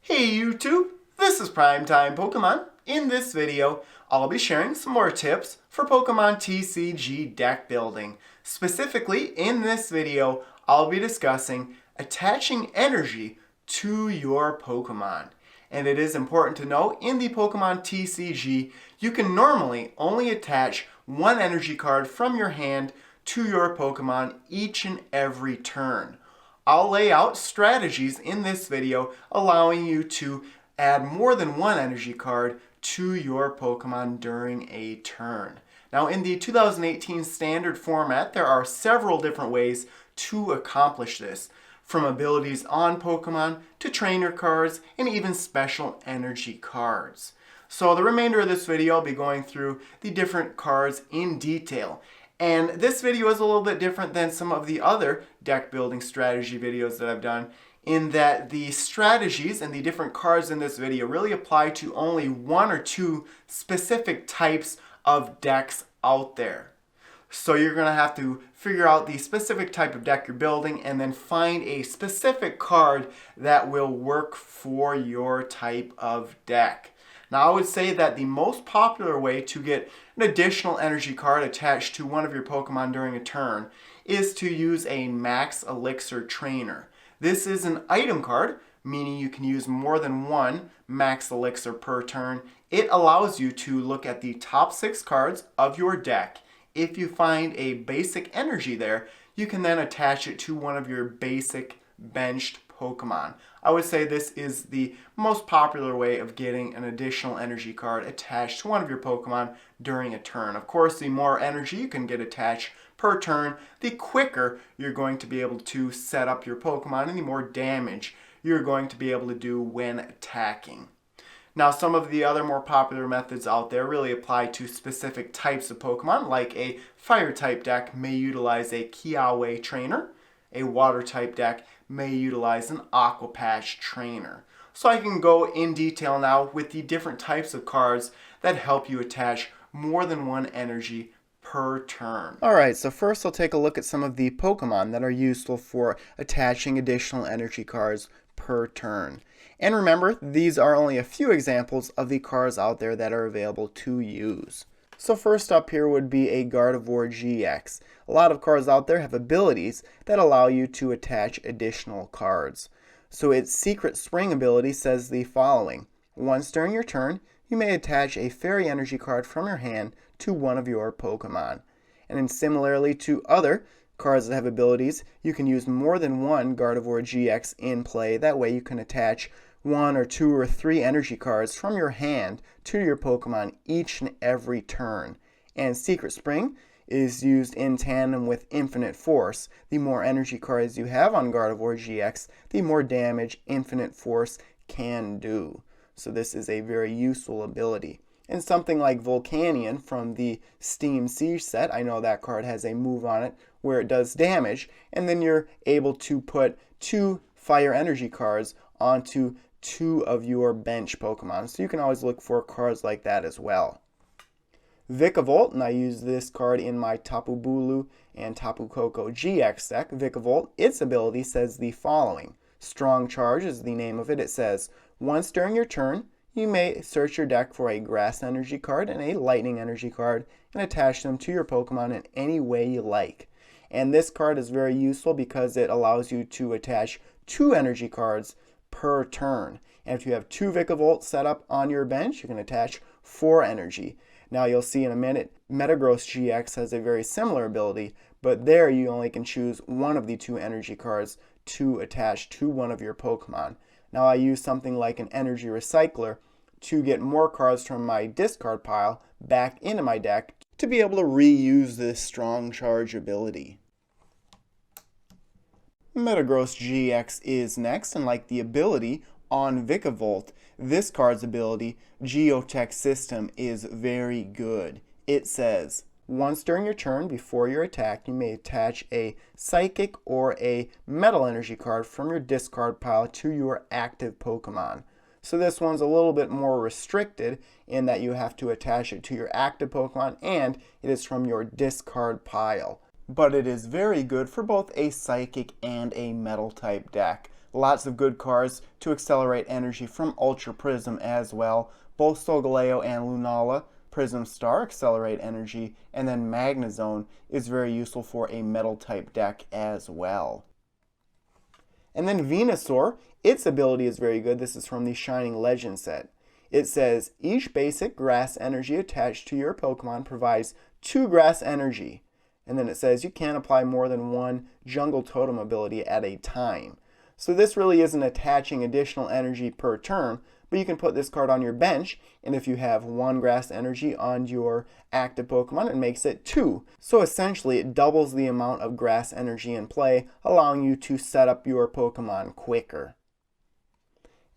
Hey YouTube, this is PrimetimePokemon. In this video, I'll be sharing some more tips for Pokemon TCG deck building. Specifically, in this video, I'll be discussing attaching energy to your Pokemon. And it is important to note, in the Pokemon TCG, you can normally only attach one energy card from your hand to your Pokemon each and every turn. I'll lay out strategies in this video allowing you to add more than one energy card to your Pokemon during a turn. Now, in the 2018 standard format, there are several different ways to accomplish this, from abilities on Pokemon to trainer cards and even special energy cards. So the remainder of this video, I'll be going through the different cards in detail. And this video is a little bit different than some of the other deck building strategy videos that I've done, in that the strategies and the different cards in this video really apply to only one or two specific types of decks out there. So you're going to have to figure out the specific type of deck you're building and then find a specific card that will work for your type of deck. Now, I would say that the most popular way to get an additional energy card attached to one of your Pokemon during a turn is to use a Max Elixir Trainer. This is an item card, meaning you can use more than one Max Elixir per turn. It allows you to look at the top 6 cards of your deck. If you find a basic energy there, you can then attach it to one of your basic benched Pokemon. I would say this is the most popular way of getting an additional energy card attached to one of your Pokemon during a turn. Of course, the more energy you can get attached per turn, the quicker you're going to be able to set up your Pokemon and the more damage you're going to be able to do when attacking. Now, some of the other more popular methods out there really apply to specific types of Pokemon, like a fire type deck may utilize a Kiawe Trainer. A water type deck may utilize an Aqua Patch Trainer. So I can go in detail now with the different types of cards that help you attach more than one energy per turn. Alright, so first I'll take a look at some of the Pokemon that are useful for attaching additional energy cards per turn. And remember, these are only a few examples of the cards out there that are available to use. So first up here would be a Gardevoir GX. A lot of cards out there have abilities that allow you to attach additional cards. So its Secret Spring ability says the following: once during your turn, you may attach a Fairy Energy card from your hand to one of your Pokemon. And then similarly to other cards that have abilities, you can use more than one Gardevoir GX in play. That way you can attach 1 or 2 or 3 energy cards from your hand to your Pokemon each and every turn. And Secret Spring is used in tandem with Infinite Force. The more energy cards you have on Gardevoir GX, the more damage Infinite Force can do. So this is a very useful ability. And something like Volcanion from the Steam Siege set, I know that card has a move on it where it does damage, and then you're able to put 2 fire energy cards onto 2 of your bench Pokemon. So you can always look for cards like that as well. Vikavolt, and I use this card in my Tapu Bulu and Tapu Koko GX deck. Vikavolt, its ability says the following: Strong Charge is the name of it. It says, once during your turn, you may search your deck for a Grass Energy card and a Lightning Energy card and attach them to your Pokemon in any way you like. And this card is very useful because it allows you to attach 2 energy cards per turn. And if you have 2 Vikavolt set up on your bench, you can attach 4 energy. Now you'll see in a minute, Metagross GX has a very similar ability, but there you only can choose one of the 2 energy cards to attach to one of your Pokemon. Now I use something like an Energy Recycler to get more cards from my discard pile back into my deck to be able to reuse this Strong Charge ability. Metagross GX is next, and like the ability on Vikavolt, this card's ability, Geotech System, is very good. It says, once during your turn before your attack, you may attach a Psychic or a Metal Energy card from your discard pile to your active Pokemon. So this one's a little bit more restricted in that you have to attach it to your active Pokemon and it is from your discard pile. But it is very good for both a Psychic and a Metal type deck. lots of good cards to accelerate energy from Ultra Prism as well. Both Solgaleo and Lunala Prism Star accelerate energy, and then Magnezone is very useful for a metal type deck as well. And then Venusaur, its ability is very good. This is from the Shining Legend set. It says, each basic grass energy attached to your Pokemon provides 2 grass energy. And then it says you can't apply more than 1 jungle totem ability at a time. So this really isn't attaching additional energy per turn, but you can put this card on your bench, and if you have 1 grass energy on your active Pokemon, it makes it 2. So essentially it doubles the amount of grass energy in play, allowing you to set up your Pokemon quicker.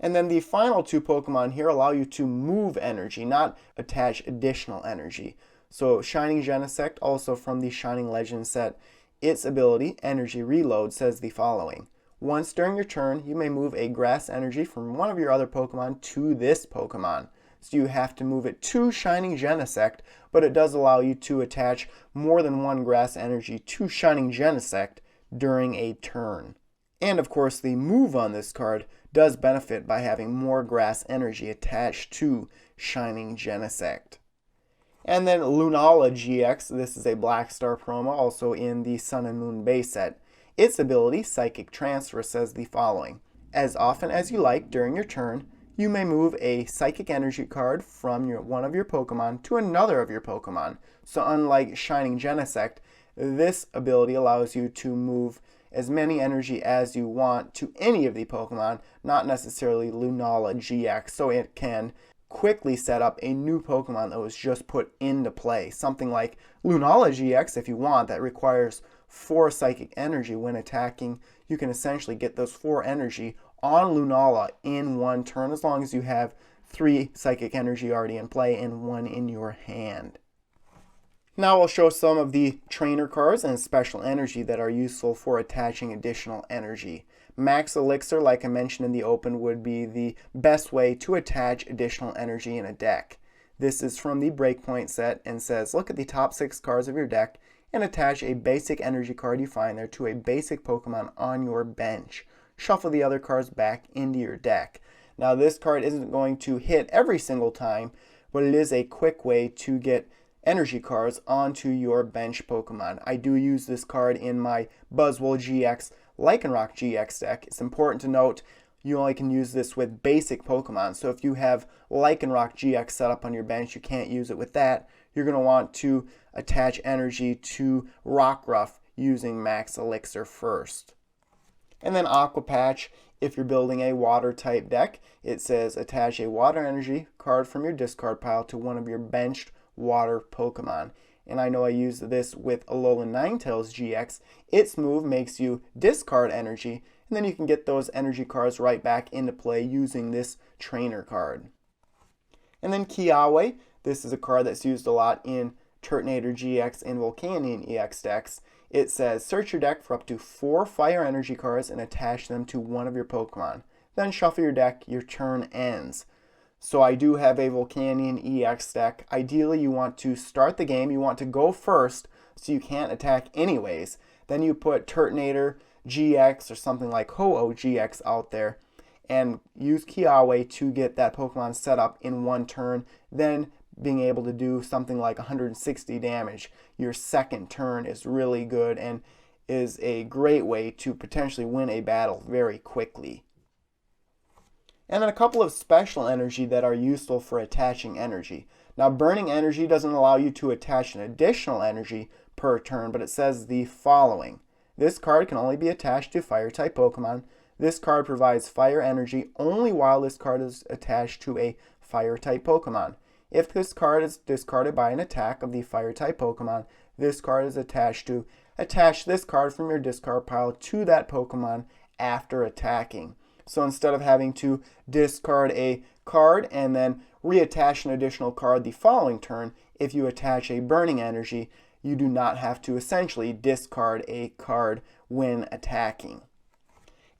And then the final 2 Pokemon here allow you to move energy, not attach additional energy. So Shining Genesect, also from the Shining Legend set, its ability, Energy Reload, says the following. Once during your turn, you may move a grass energy from one of your other Pokemon to this Pokemon. So you have to move it to Shining Genesect, but it does allow you to attach more than 1 grass energy to Shining Genesect during a turn. And of course, the move on this card does benefit by having more grass energy attached to Shining Genesect. And then Lunala GX, this is a Black Star promo, also in the Sun and Moon base set. Its ability, Psychic Transfer, says the following. As often as you like during your turn, you may move a Psychic Energy card from one of your Pokemon to another of your Pokemon. So unlike Shining Genesect, this ability allows you to move as many energy as you want to any of the Pokemon, not necessarily Lunala GX, so it can quickly set up a new Pokemon that was just put into play. Something like Lunala GX, if you want, that requires 4 Psychic Energy when attacking. You can essentially get those 4 energy on Lunala in 1 turn, as long as you have 3 Psychic Energy already in play and 1 in your hand. Now I'll show some of the trainer cards and special energy that are useful for attaching additional energy. Max Elixir, like I mentioned in the open, would be the best way to attach additional energy in a deck. This is from the Breakpoint set and says, look at the top 6 cards of your deck and attach a basic energy card you find there to a basic Pokemon on your bench. Shuffle the other cards back into your deck. Now this card isn't going to hit every single time, but it is a quick way to get energy cards onto your bench Pokemon. I do use this card in my Buzzwole GX Lycanroc GX deck. It's important to note you only can use this with basic Pokemon. So if you have Lycanroc GX set up on your bench, you can't use it with that. You're going to want to attach energy to Rockruff using Max Elixir first. And then Aqua Patch, if you're building a water type deck, it says attach a water energy card from your discard pile to one of your benched water Pokemon. And I know I used this with Alolan Ninetales GX. Its move makes you discard energy, and then you can get those energy cards right back into play using this trainer card. And then Kiawe, this is a card that's used a lot in Turtonator GX and Volcanion EX decks. It says search your deck for up to 4 fire energy cards and attach them to one of your Pokemon. Then shuffle your deck, your turn ends. So I do have a Volcanion EX deck. Ideally you want to start the game, you want to go first so you can't attack anyways. Then you put Turtonator GX or something like Ho-Oh GX out there and use Kiawe to get that Pokemon set up in 1 turn, then being able to do something like 160 damage. Your second turn is really good and is a great way to potentially win a battle very quickly. And then a couple of special energy that are useful for attaching energy. Now burning energy doesn't allow you to attach an additional energy per turn, but it says the following. This card can only be attached to fire type Pokemon. This card provides fire energy only while this card is attached to a fire type Pokemon. If this card is discarded by an attack of the fire type Pokemon, this card is attached to. Attach this card from your discard pile to that Pokemon after attacking. So instead of having to discard a card and then reattach an additional card the following turn, if you attach a burning energy, you do not have to essentially discard a card when attacking.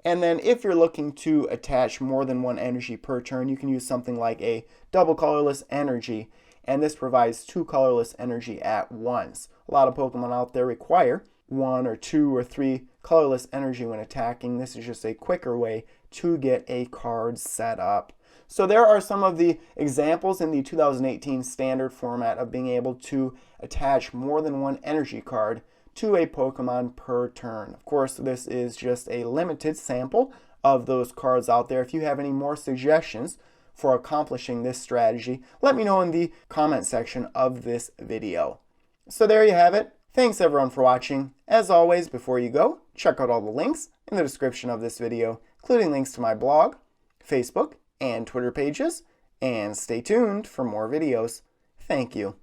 And then if you're looking to attach more than 1 energy per turn, you can use something like a double colorless energy, and this provides 2 colorless energy at once. A lot of Pokemon out there require 1 or 2 or 3 colorless energy when attacking. This is just a quicker way to get a card set up. So there are some of the examples in the 2018 standard format of being able to attach more than one energy card to a Pokemon per turn. Of course, this is just a limited sample of those cards out there. If you have any more suggestions for accomplishing this strategy, let me know in the comment section of this video. So there you have it. Thanks everyone for watching. As always, before you go, check out all the links in the description of this video, including links to my blog, Facebook, and Twitter pages, and stay tuned for more videos. Thank you.